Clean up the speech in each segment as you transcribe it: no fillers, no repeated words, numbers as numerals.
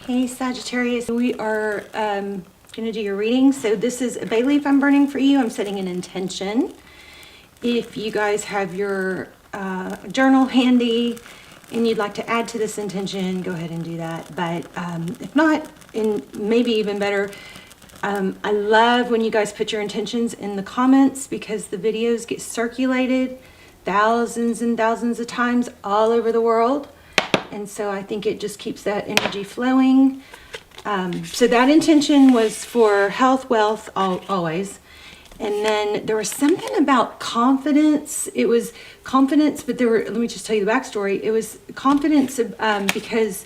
Hey Sagittarius, we are going to do your reading. So this is a bay leaf I'm burning for you. I'm setting an intention. If you guys have your journal handy and you'd like to add to this intention, go ahead and do that. But if not, and maybe even better, I love when you guys put your intentions in the comments because the videos get circulated thousands and thousands of times all over the world. And so I think it just keeps that energy flowing. So that intention was for health, wealth, always. And then there was something about confidence. It was confidence, but let me just tell you the backstory. It was confidence because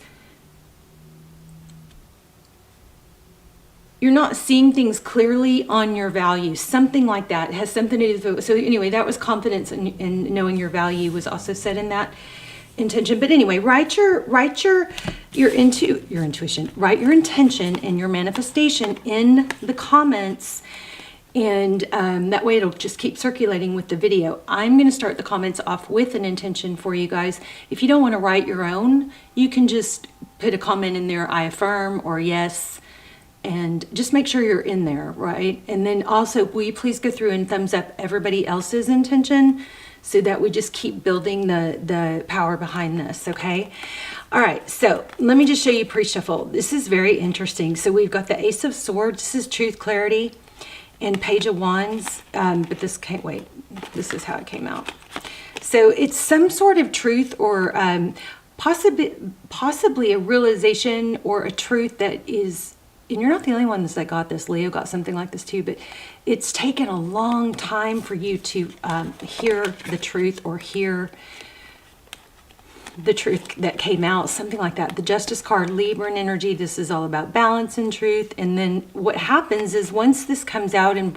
you're not seeing things clearly on your value, something like that. It has something to do with, so anyway, that was confidence in knowing your value was also said in that intention. But anyway, write your intuition, write your intention and your manifestation in the comments, and that way it'll just keep circulating with the video. I'm going to start the comments off with an intention for you guys. If you don't want to write your own, you can just put a comment in there, I affirm or yes, and just make sure you're in there, right? And then also, will you please go through and thumbs up everybody else's intention, so that we just keep building the power behind this, okay? All right, so let me just show you pre-shuffle. This is very interesting. So we've got the Ace of Swords. This is truth, clarity, and Page of Wands. But this can't wait. This is how it came out. So it's some sort of truth or possibly a realization or a truth that is, and you're not the only ones that got this. Leo got something like this too, but it's taken a long time for you to hear the truth or hear the truth that came out, something like that. The Justice card, Libran energy, this is all about balance and truth. And then what happens is once this comes out and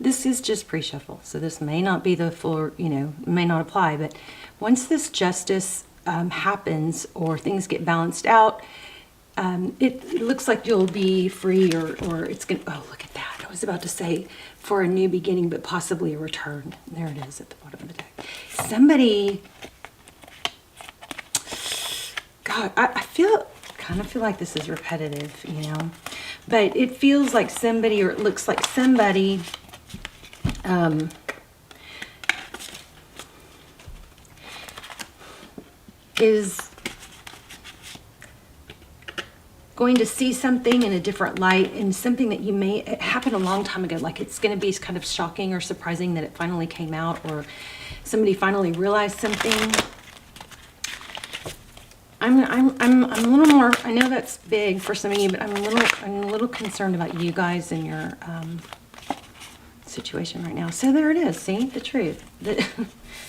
this is just pre-shuffle, so this may not be the full, may not apply, but once this justice happens or things get balanced out, it looks like you'll be free or it's gonna, oh, look at that. I was about to say for a new beginning, but possibly a return. There it is at the bottom of the deck. Somebody, God, I kind of feel like this is repetitive, but it feels like somebody, or it looks like somebody, is going to see something in a different light, and something that it happened a long time ago. Like it's going to be kind of shocking or surprising that it finally came out, or somebody finally realized something. I'm a little more, I know that's big for some of you, but I'm a little concerned about you guys and your situation right now. So there it is. See the truth.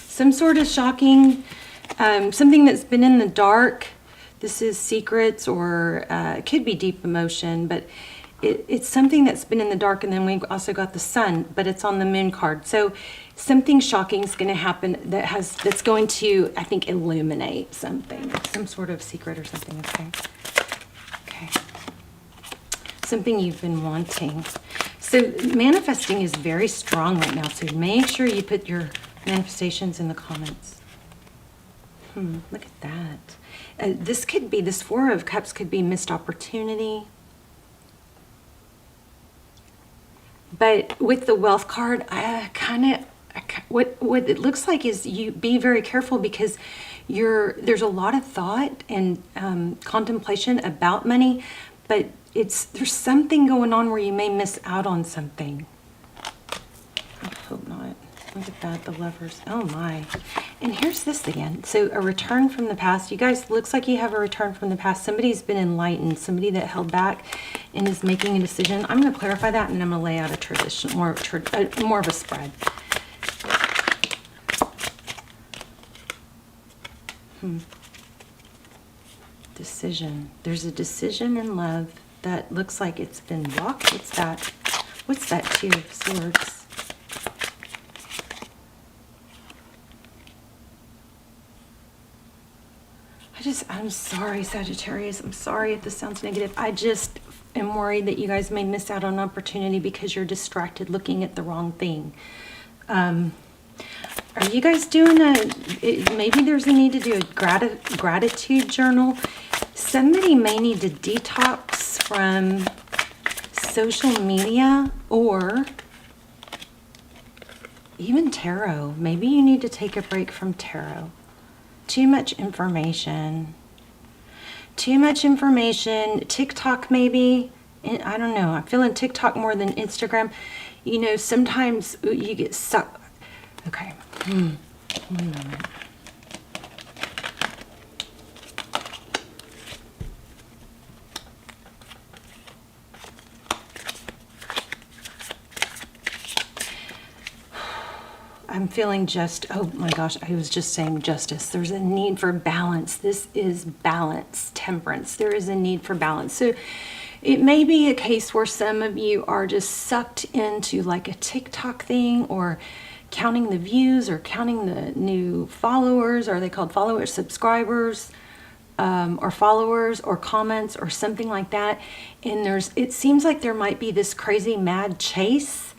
Some sort of shocking, something that's been in the dark. This is secrets, or it could be deep emotion, but it's something that's been in the dark. And then we've also got the sun, but it's on the moon card. So something shocking is going to happen that's going to, I think, illuminate something, some sort of secret or something. Okay. Something you've been wanting. So manifesting is very strong right now. So make sure you put your manifestations in the comments. Look at that. This Four of Cups could be missed opportunity. But with the Wealth card, what it looks like is you be very careful, because there's a lot of thought and contemplation about money, but there's something going on where you may miss out on something. I hope not. Look at that, the Lovers. Oh my. And here's this again. So a return from the past. You guys, looks like you have a return from the past. Somebody's been enlightened. Somebody that held back and is making a decision. I'm going to clarify that, and I'm going to lay out a tradition, more of a spread. Decision. There's a decision in love that looks like it's been blocked. What's that? What's that? Two of Swords. I'm sorry, Sagittarius. I'm sorry if this sounds negative. I just am worried that you guys may miss out on an opportunity because you're distracted looking at the wrong thing. Are you guys doing maybe there's a need to do a gratitude journal. Somebody may need to detox from social media or even tarot. Maybe you need to take a break from tarot. Too much information. Too much information. TikTok maybe. I don't know. I'm feeling TikTok more than Instagram. You know, sometimes you get sucked. Okay. One moment. I'm feeling oh my gosh, I was just saying justice. There's a need for balance. This is balance, temperance. There is a need for balance. So it may be a case where some of you are just sucked into like a TikTok thing, or counting the views, or counting the new followers. Are they called followers, subscribers, or followers, or comments, or something like that? And it seems like there might be this crazy mad chase.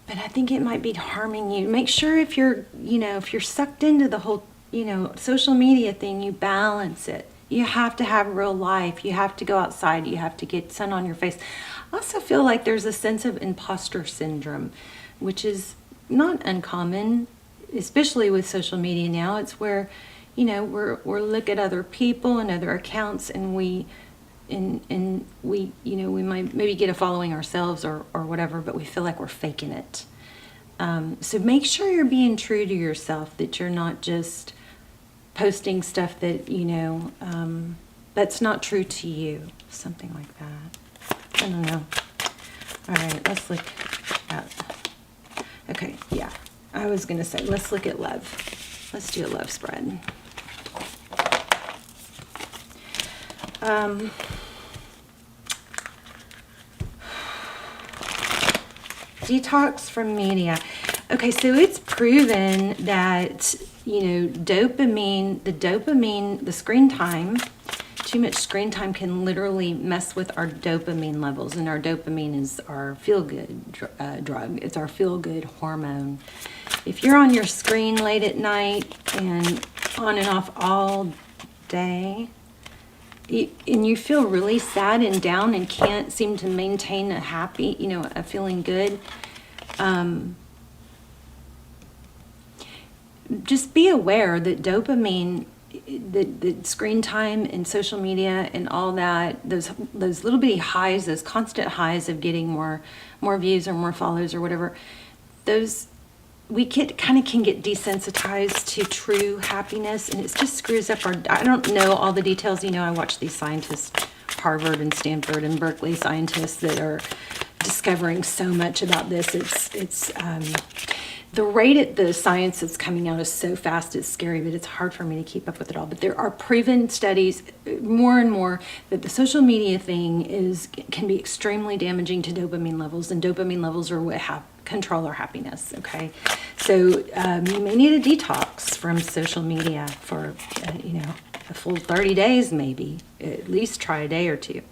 But I think it might be harming you. Make sure if you're sucked into the whole, social media thing, you balance it. You have to have real life. You have to go outside. You have to get sun on your face. I also feel like there's a sense of imposter syndrome, which is not uncommon, especially with social media now. It's where, we're look at other people and other accounts, and we might maybe get a following ourselves or whatever, but we feel like we're faking it. So make sure you're being true to yourself, that you're not just posting stuff that, that's not true to you. Something like that. I don't know. All right, let's look at, okay, yeah. I was going to say, let's look at love. Let's do a love spread. Detox from media. Okay, so it's proven that, the screen time, too much screen time can literally mess with our dopamine levels. And our dopamine is our feel-good drug. It's our feel-good hormone. If you're on your screen late at night and on and off all day, and you feel really sad and down and can't seem to maintain a feeling good, just be aware that dopamine, the screen time and social media and all that, those little bitty highs, those constant highs of getting more views or more follows or whatever, we can get desensitized to true happiness, and it just screws up I don't know all the details. I watch these scientists, Harvard and Stanford and Berkeley scientists, that are discovering so much about this. It's the rate at the science that's coming out is so fast, it's scary, but it's hard for me to keep up with it all. But there are proven studies more and more that the social media thing can be extremely damaging to dopamine levels, and dopamine levels are what control our happiness. Okay, so you may need a detox from social media for a full 30 days, maybe. At least try a day or two.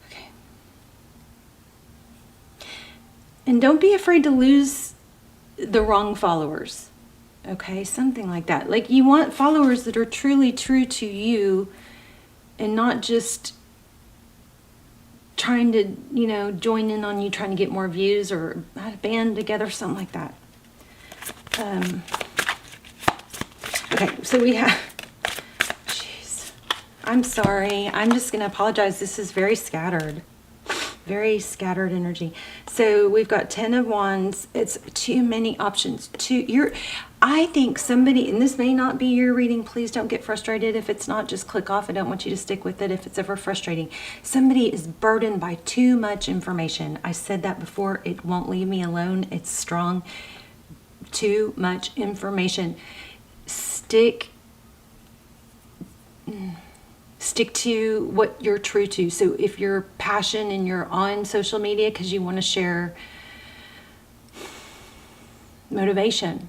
Okay, and don't be afraid to lose the wrong followers. Okay, something like that. Like, you want followers that are truly true to you, and not just trying to, join in on you, trying to get more views or add a band together, something like that. Okay, so we have, I'm sorry. I'm just going to apologize. This is very scattered energy. So we've got 10 of Wands. It's too many options. I think somebody, and this may not be your reading, please don't get frustrated if it's not. Just click off. I don't want you to stick with it if it's ever frustrating. Somebody is burdened by too much information. I said that before. It won't leave me alone. It's strong. Too much information. Stick to what you're true to. So if you're passion and you're on social media because you want to share motivation,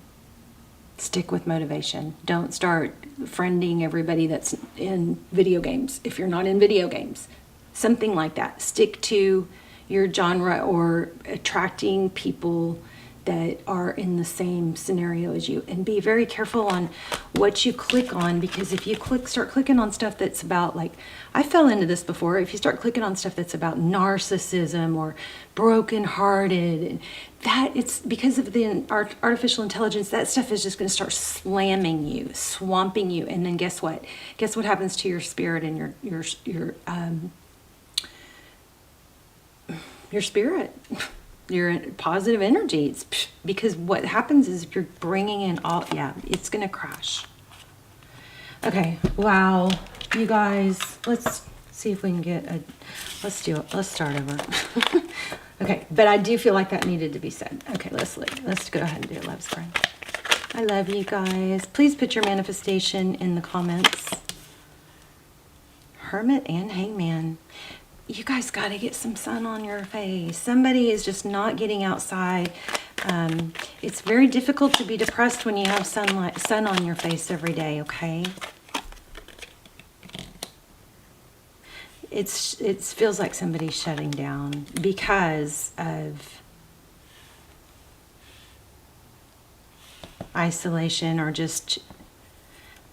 stick with motivation. Don't start friending everybody that's in video games if you're not in video games. Something like that. Stick to your genre, or attracting people that are in the same scenario as you. And be very careful on what you click on, because if you start clicking on stuff that's about, like, I fell into this before, if you start clicking on stuff that's about narcissism or brokenhearted, and that, it's because of the artificial intelligence, that stuff is just going to start slamming you, swamping you. And then guess what? Guess what happens to your spirit and your spirit? Your positive energy. It's because what happens is you're bringing in all, yeah, it's gonna crash. Okay, wow, you guys, let's see if we can get a, let's do it, let's start over. Okay, but I do feel like that needed to be said. Okay, let's go ahead and do a love spread. I love you guys. Please put your manifestation in the comments. Hermit and Hangman. You guys got to get some sun on your face. Somebody is just not getting outside. It's very difficult to be depressed when you have sun on your face every day, okay? It feels like somebody's shutting down because of isolation or just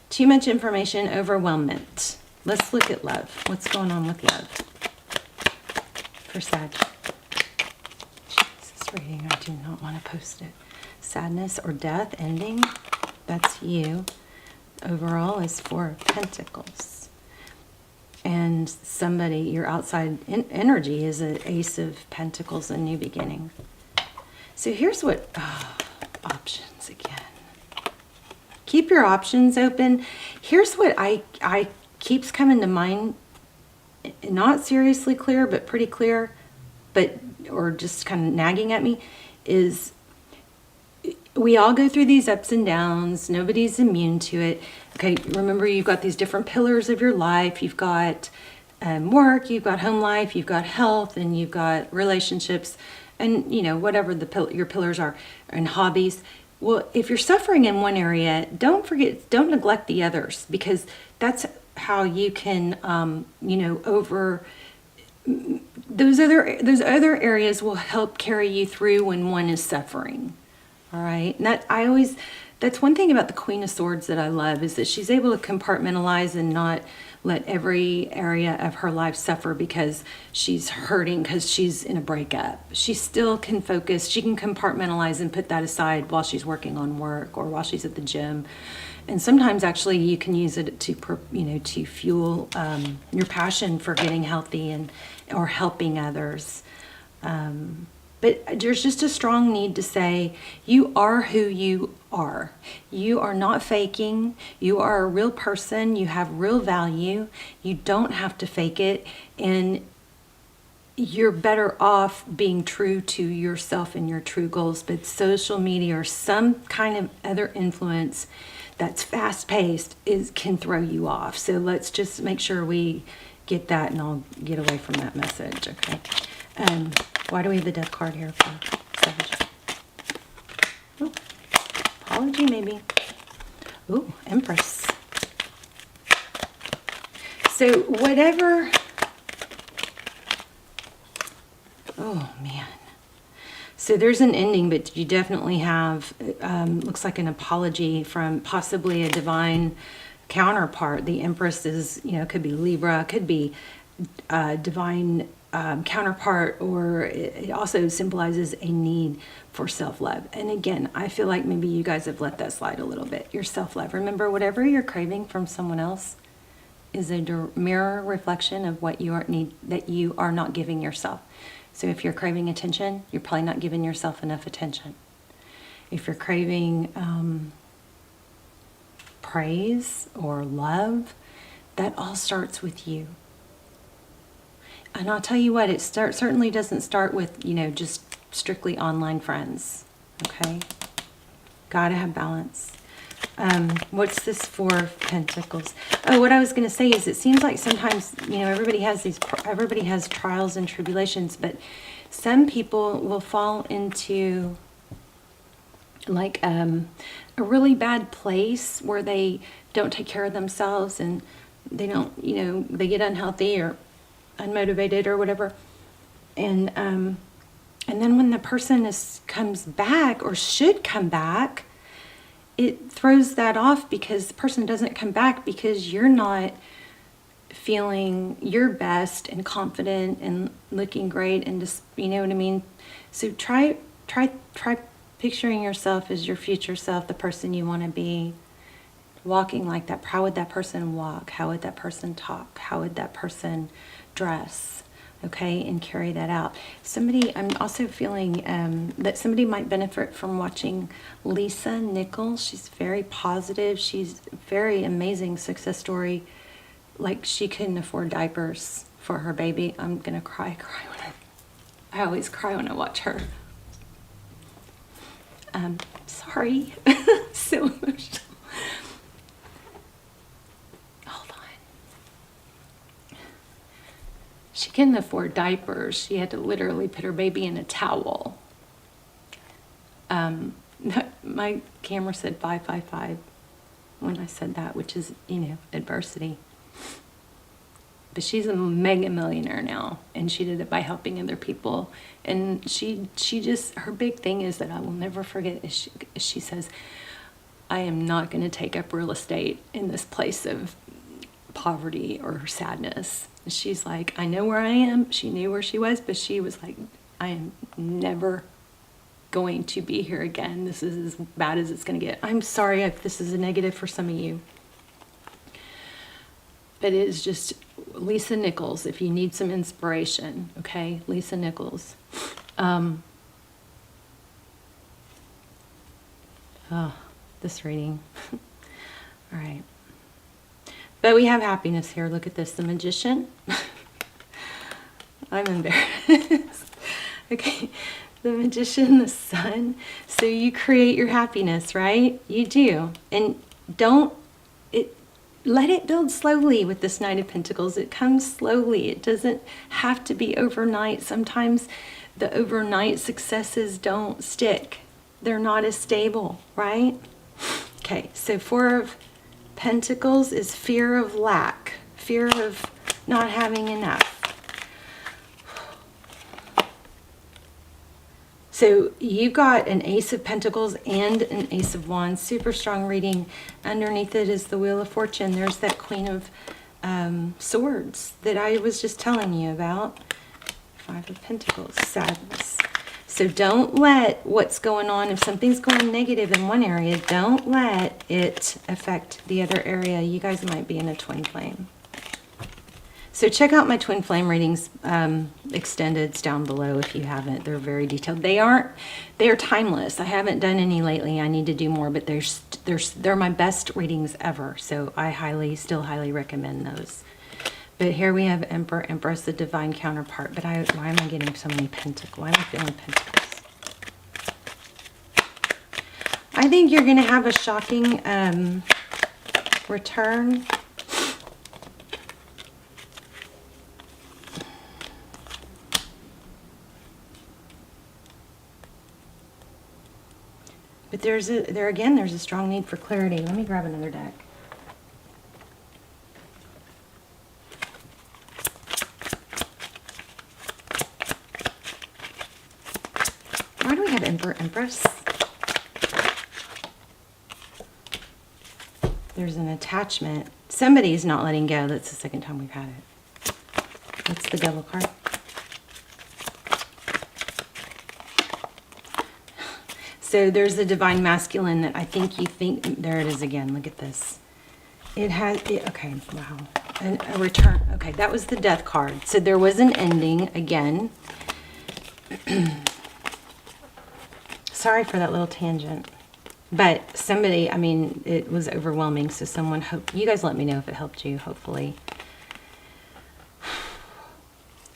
too much information, overwhelmment. Let's look at love. What's going on with love for Sag? Jesus, reading, I do not want to post it. Sadness or death, ending. That's you. Overall is Four of Pentacles. And somebody, your outside energy is an Ace of Pentacles, a new beginning. So here's what, options again. Keep your options open. Here's what I keeps coming to mind, not seriously clear, but pretty clear, or just kind of nagging at me, is we all go through these ups and downs. Nobody's immune to it. Okay, remember, you've got these different pillars of your life. You've got work, you've got home life, you've got health, and you've got relationships, and you know, whatever your pillars are, and hobbies. Well, if you're suffering in one area, don't neglect the others, because that's how you can, over those other areas will help carry you through when one is suffering. All right. And that's one thing about the Queen of Swords that I love, is that she's able to compartmentalize and not let every area of her life suffer because she's hurting, because she's in a breakup. She still can focus. She can compartmentalize and put that aside while she's working on work or while she's at the gym. And sometimes actually you can use it to fuel your passion for getting healthy or helping others. But there's just a strong need to say, you are who you are. You are not faking. You are a real person. You have real value. You don't have to fake it. And you're better off being true to yourself and your true goals. But social media or some kind of other influence that's fast-paced can throw you off. So let's just make sure we get that, and I'll get away from that message, okay? Why do we have the Death card here for Sag? Ooh, apology, maybe. Ooh, Empress. So whatever... Oh, man. So there's an ending, but you definitely have, looks like an apology from possibly a divine counterpart. The Empress is, could be Libra, could be divine counterpart, or it also symbolizes a need for self-love. And again, I feel like maybe you guys have let that slide a little bit. Your self-love. Remember, whatever you're craving from someone else is a mirror reflection of what that you are not giving yourself. So if you're craving attention, you're probably not giving yourself enough attention. If you're craving praise or love, that all starts with you. And I'll tell you what, it certainly doesn't start with, just strictly online friends, okay? Gotta have balance. What's this Four of Pentacles? Oh, what I was going to say is, it seems like sometimes, everybody has trials and tribulations, but some people will fall into like a really bad place where they don't take care of themselves, and they don't, they get unhealthy or unmotivated or whatever. And And then when the person comes back or should come back, it throws that off because the person doesn't come back because you're not feeling your best and confident and looking great and just, you know what I mean? So try picturing yourself as your future self, the person you want to be, walking like that. How would that person walk? How would that person talk? How would that person dress? Okay, and carry that out. I'm also feeling that somebody might benefit from watching Lisa Nichols. She's very positive. She's a very amazing success story. Like, she couldn't afford diapers for her baby. I'm gonna cry when I always cry when I watch her. Sorry, so emotional. Hold on. She couldn't afford diapers. She had to literally put her baby in a towel. My camera said 555 when I said that, which is, adversity. But she's a mega millionaire now, and she did it by helping other people. And she just, her big thing is that I will never forget is she says, I am not going to take up real estate in this place of poverty or sadness. And she's like, I know where I am. She knew where she was, but she was like, I am never going to be here again. This is as bad as it's going to get. I'm sorry if this is a negative for some of you. But it is just Lisa Nichols, if you need some inspiration, okay? Lisa Nichols. This reading. All right. But we have happiness here. Look at this. The Magician. I'm embarrassed. Okay. The Magician, the Sun. So you create your happiness, right? You do. And let it build slowly with this Knight of Pentacles. It comes slowly. It doesn't have to be overnight. Sometimes the overnight successes don't stick. They're not as stable, right? Okay, so Four of Pentacles is fear of lack, fear of not having enough. So you got an Ace of Pentacles and an Ace of Wands, super strong reading. Underneath it is the Wheel of Fortune. There's that Queen of Swords that I was just telling you about. Five of Pentacles, sadness. So don't let what's going on, if something's going negative in one area, don't let it affect the other area. You guys might be in a twin flame. So check out my twin flame readings, extendeds down below if you haven't. They're very detailed. They are timeless. I haven't done any lately. I need to do more, but they're my best readings ever. So I still highly recommend those. But here we have Emperor, Empress, the divine counterpart. But why am I getting so many pentacles? Why am I feeling pentacles? I think you're going to have a shocking return. But there's a strong need for clarity. Let me grab another deck. Why do we have Emperor, Empress? There's an attachment. Somebody's not letting go. That's the second time we've had it. That's the Devil card. So there's the divine masculine that I think there it is again. Look at this. Okay, wow. A return. Okay, that was the Death card. So there was an ending again. Sorry for that little tangent. But somebody, it was overwhelming. So you guys let me know if it helped you, hopefully.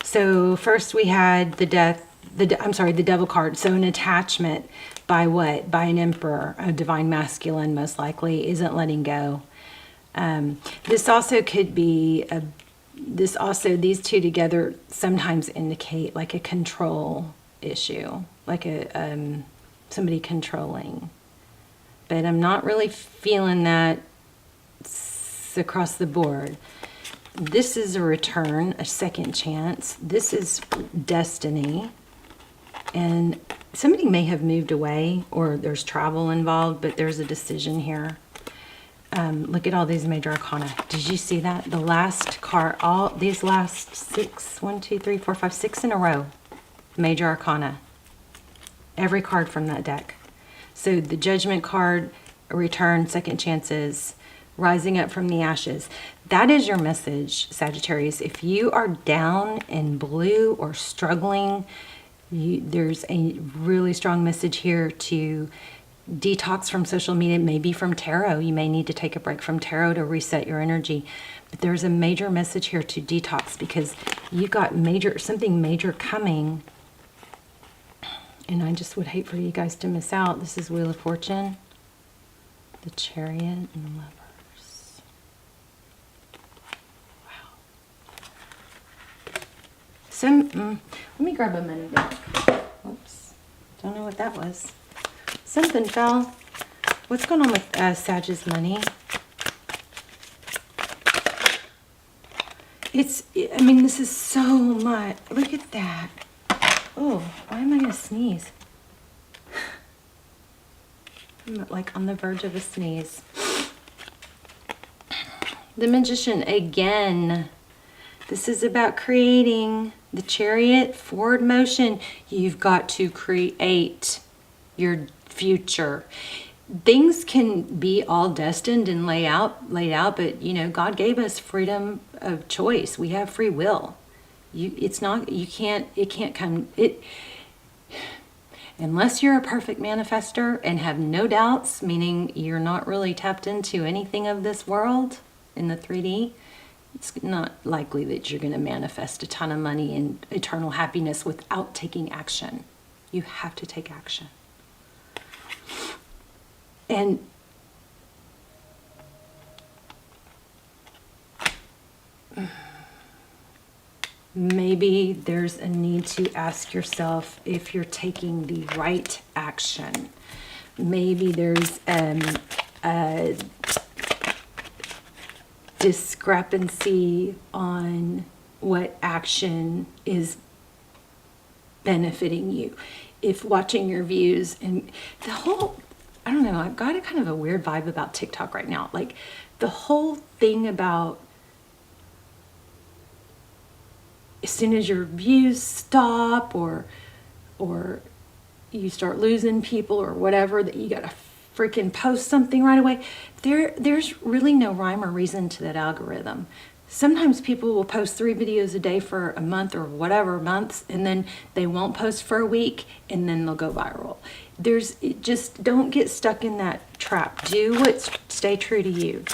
So first we had the Devil card. So an attachment by what? By an Emperor, a divine masculine, most likely, isn't letting go. This also could be these two together sometimes indicate like a control issue, like somebody controlling. But I'm not really feeling that across the board. This is a return, a second chance. This is destiny. And somebody may have moved away, or there's travel involved, but there's a decision here. Look at all these major arcana. Did you see that? The last card, all these last 6, 1, 2, 3, 4, 5, 6 in a row. Major arcana. Every card from that deck. So the Judgment card, return, second chances, rising up from the ashes. That is your message, Sagittarius. If you are down in blue or struggling, there's a really strong message here to detox from social media, maybe from tarot. You may need to take a break from tarot to reset your energy. But there's a major message here to detox, because you got something major coming. And I just would hate for you guys to miss out. This is Wheel of Fortune, the Chariot, and the Lovers. Wow. Let me grab a money back. Oops. Don't know what that was. Something fell. What's going on with Sag's money? I mean, this is so much. Look at that. Oh, why am I going to sneeze? I'm like on the verge of a sneeze. The Magician again. This is about creating. The Chariot, forward motion. You've got to create your future. Things can be all destined and laid out, but you know, God gave us freedom of choice. We have free will. It can't come, unless you're a perfect manifester and have no doubts, meaning you're not really tapped into anything of this world in the 3D, it's not likely that you're going to manifest a ton of money and eternal happiness without taking action. You have to take action. And maybe there's a need to ask yourself if you're taking the right action. Maybe there's a discrepancy on what action is benefiting you. If watching your views and the whole, I don't know, I've got a kind of a weird vibe about TikTok right now. Like the whole thing about as soon as your views stop or you start losing people or whatever, that you gotta freaking post something right away. There's really no rhyme or reason to that algorithm. Sometimes people will post 3 videos a day for a month or whatever months, and then they won't post for a week, and then they'll go viral. Just don't get stuck in that trap. Do stay true to you,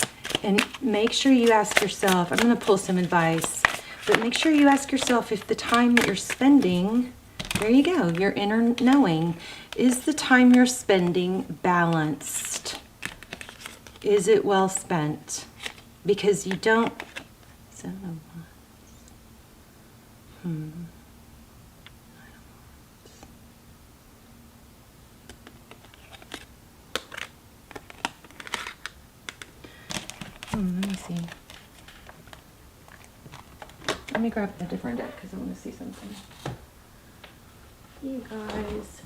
and make sure you ask yourself. I'm going to pull some advice, but make sure you ask yourself if the time that you're spending, there you go, your inner knowing, is the time you're spending balanced? Is it well spent? Because you don't. 7 of Wands. Let me see. Let me grab a different deck because I want to see something. You guys,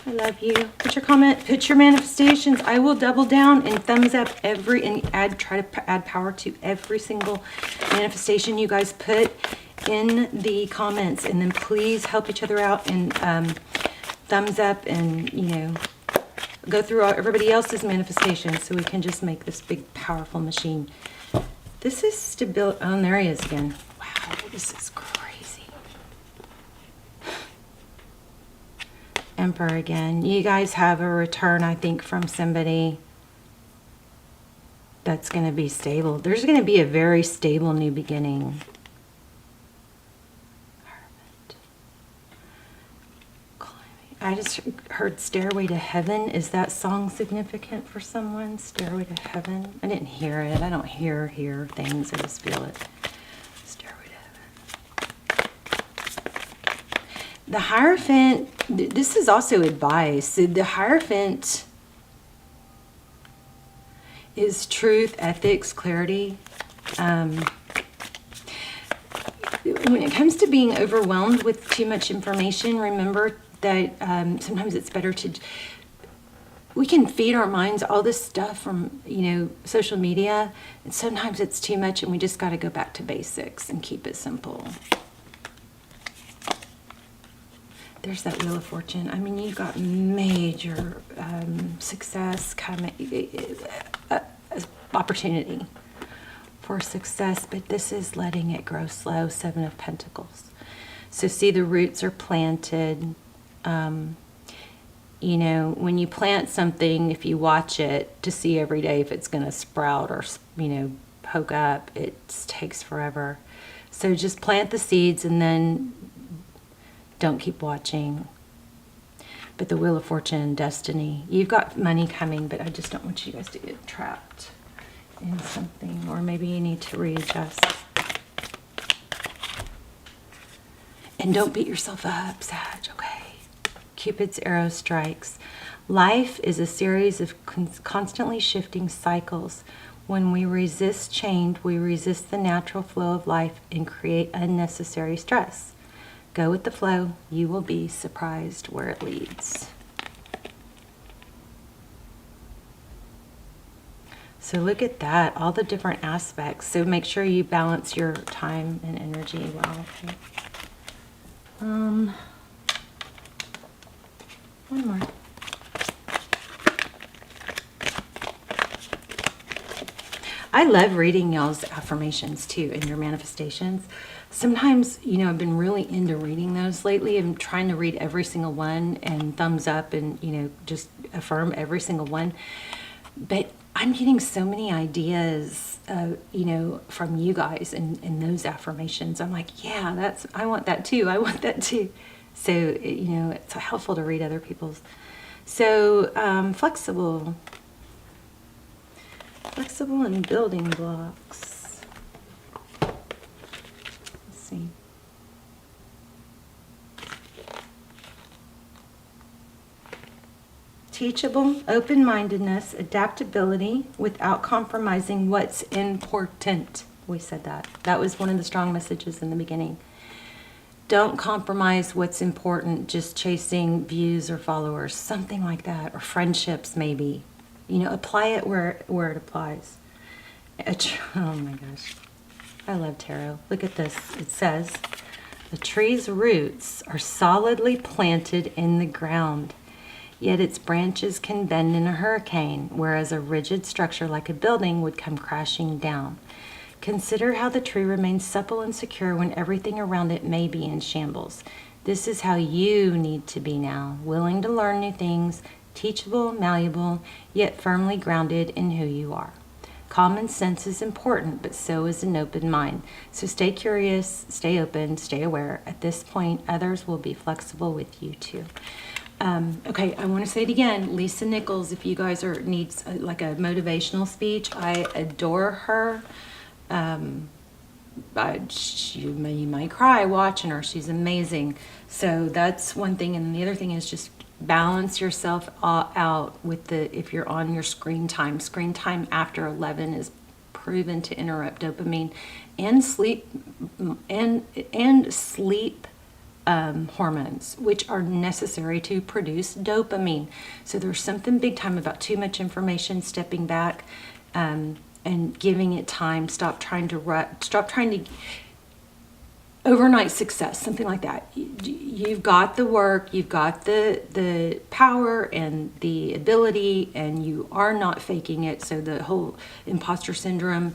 I love you. Put your comment, put your manifestations. I will double down and thumbs up and try to add power to every single manifestation you guys put in the comments. And then please help each other out and thumbs up and, you know, go through everybody else's manifestations so we can just make this big, powerful machine. This is stability. Oh, there he is again. Wow, this is crazy. Emperor again. You guys have a return, I think, from somebody that's going to be stable. There's going to be a very stable new beginning. I just heard Stairway to Heaven. Is that song significant for someone? Stairway to Heaven? I didn't hear it. I don't hear things. I just feel it. Stairway to Heaven. The Hierophant, this is also advice. The Hierophant is truth, ethics, clarity. When when it comes to being overwhelmed with too much information, remember that sometimes it's better to, we can feed our minds all this stuff from, social media, and sometimes it's too much and we just got to go back to basics and keep it simple. There's that Wheel of Fortune. I mean, you've got major success coming, opportunity for success, but this is letting it grow slow. 7 of Pentacles. So see, the roots are planted. When you plant something, if you watch it to see every day if it's going to sprout or, poke up, it takes forever. So just plant the seeds and then don't keep watching. But the Wheel of Fortune and Destiny, you've got money coming, but I just don't want you guys to get trapped in something, or maybe you need to readjust. And don't beat yourself up, Sag, okay? Cupid's arrow strikes. Life is a series of constantly shifting cycles. When we resist change, we resist the natural flow of life and create unnecessary stress. Go with the flow. You will be surprised where it leads. So look at that, all the different aspects. So make sure you balance your time and energy well. Okay. One more. I love reading y'all's affirmations too and your manifestations. Sometimes, I've been really into reading those lately. I'm trying to read every single one and thumbs up and, just affirm every single one. But I'm getting so many ideas, from you guys and those affirmations. I'm like, yeah, I want that too. I want that too. So, it's helpful to read other people's. So, flexible and building blocks. Let's see. Teachable, open-mindedness, adaptability without compromising what's important. We said that. That was one of the strong messages in the beginning. Don't compromise what's important, just chasing views or followers, something like that, or friendships maybe. Apply it where it applies. Oh my gosh. I love tarot. Look at this. It says, the tree's roots are solidly planted in the ground, yet its branches can bend in a hurricane, whereas a rigid structure like a building would come crashing down. Consider how the tree remains supple and secure when everything around it may be in shambles. This is how you need to be now, willing to learn new things, teachable, malleable, yet firmly grounded in who you are. Common sense is important, but so is an open mind. So stay curious, stay open, stay aware. At this point, others will be flexible with you too. Okay, I want to say it again. Lisa Nichols, if you guys needs like a motivational speech, I adore her. You might cry watching her. She's amazing. So that's one thing. And the other thing is just balance yourself out with if you're on your screen time. Screen time after 11 is proven to interrupt dopamine and sleep hormones, which are necessary to produce dopamine. So there's something big time about too much information, stepping back, and giving it time. Stop trying to overnight success, something like that. You've got the work, you've got the power and the ability, and you are not faking it. So the whole imposter syndrome,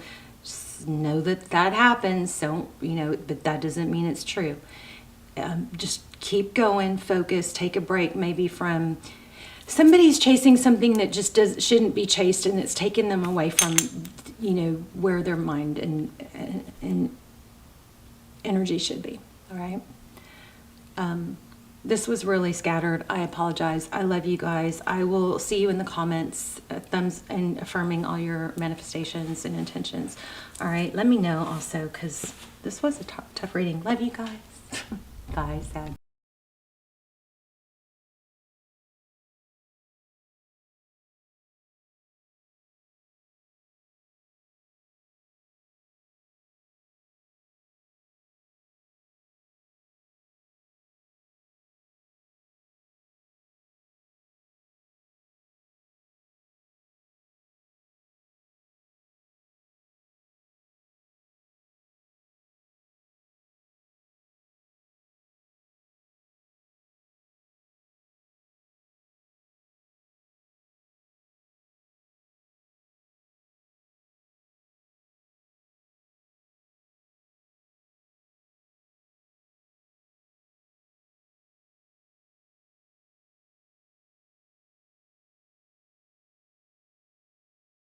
know that happens. So, but that doesn't mean it's true. Just keep going, focus, take a break maybe from somebody's chasing something that just shouldn't be chased, and it's taking them away from, where their mind and energy should be. All right. This was really scattered. I apologize. I love you guys. I will see you in the comments, thumbs and affirming all your manifestations and intentions. All right. Let me know also, because this was a tough reading. Love you guys. Bye, Sad.